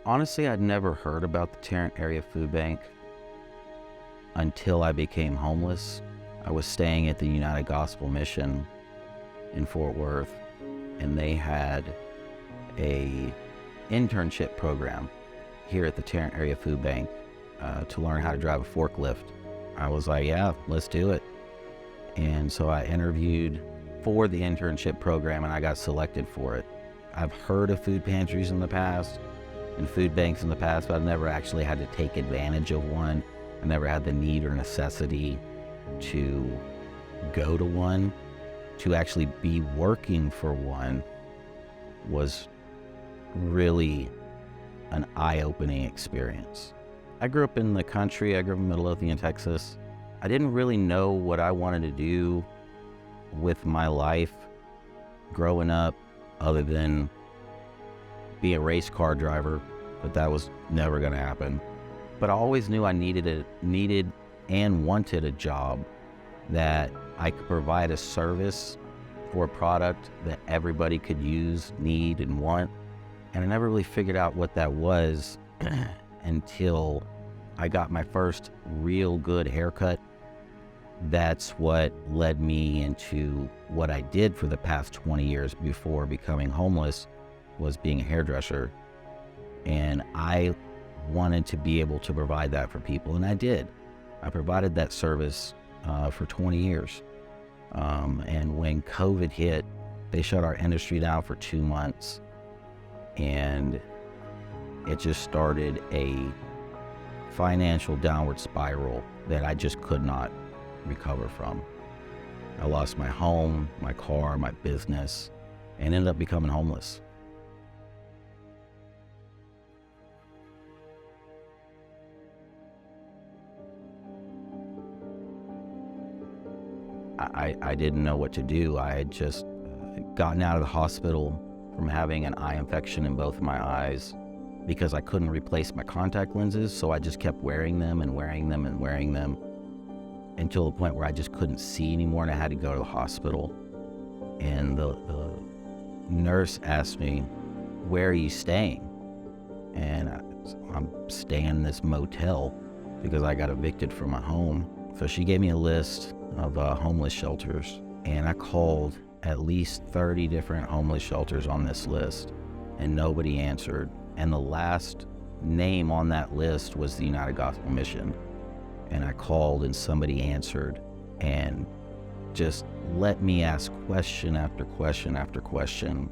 Honestly, I'd never heard about the Tarrant Area Food Bank until I became homeless. I was staying at the United Gospel Mission in Fort Worth, and they had a internship program here at the Tarrant Area Food Bank to learn how to drive a forklift. I was like, yeah, let's do it. And so I interviewed for the internship program, and I got selected for it. I've heard of food pantries in the past and food banks in the past, but I've never actually had to take advantage of one. I never had the need or necessity to go to one. To actually be working for one was really an eye-opening experience. I grew up in the country. I grew up in Midlothian, Texas. I didn't really know what I wanted to do with my life growing up other than be a race car driver, but that was never going to happen. But I always knew I needed and wanted a job that I could provide a service for a product that everybody could use, need, and want. And I never really figured out what that was until I got my first real good haircut. That's what led me into what I did for the past 20 years before becoming homeless, was being a hairdresser. And I wanted to be able to provide that for people, and I did. I provided that service for 20 years. And when COVID hit, they shut our industry down for 2 months, and it just started a financial downward spiral that I just could not recover from. I lost my home, my car, my business, and ended up becoming homeless. I didn't know what to do. I had just gotten out of the hospital from having an eye infection in both my eyes because I couldn't replace my contact lenses, so I just kept wearing them and wearing them and wearing them until the point where I just couldn't see anymore, and I had to go to the hospital. And the nurse asked me, "Where are you staying?" And I'm staying in this motel because I got evicted from my home. So she gave me a list of homeless shelters, and I called at least 30 different homeless shelters on this list, and nobody answered. And the last name on that list was the United Gospel Mission. And I called, and somebody answered and just let me ask question after question after question,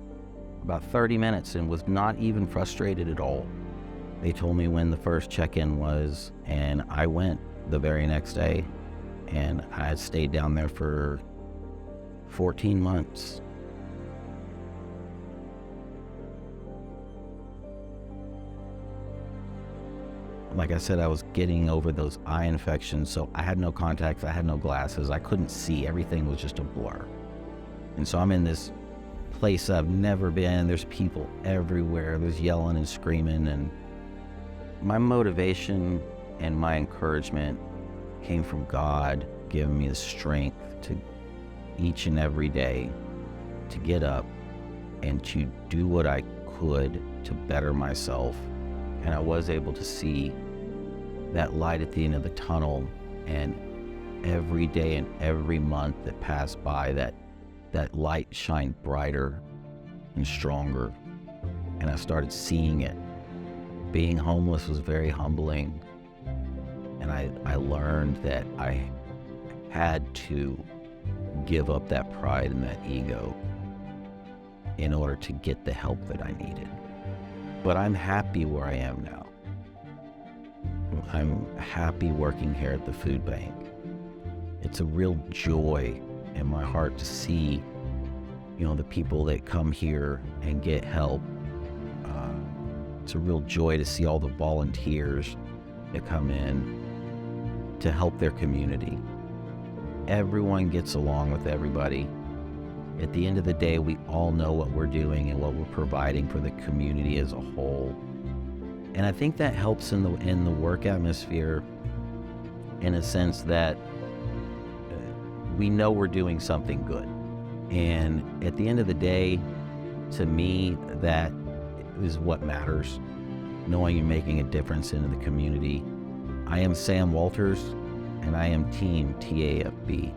about 30 minutes, and was not even frustrated at all. They told me when the first check-in was, and I went the very next day, and I had stayed down there for 14 months. Like I said, I was getting over those eye infections, so I had no contacts, I had no glasses, I couldn't see, everything was just a blur. And so I'm in this place I've never been, there's people everywhere, there's yelling and screaming, and my motivation and my encouragement came from God, giving me the strength to each and every day to get up and to do what I could to better myself. And I was able to see that light at the end of the tunnel, and every day and every month that passed by, that light shined brighter and stronger, and I started seeing it. Being homeless was very humbling, and I learned that I had to give up that pride and that ego in order to get the help that I needed. But I'm happy where I am now. I'm happy working here at the food bank. It's a real joy in my heart to see, the people that come here and get help. It's a real joy to see all the volunteers that come in to help their community. Everyone gets along with everybody. At the end of the day, we all know what we're doing and what we're providing for the community as a whole. And I think that helps in the work atmosphere, in a sense that we know we're doing something good. And at the end of the day, to me, that is what matters. knowing you're making a difference in the community. I am Sam Walters, and I am Team TAFB.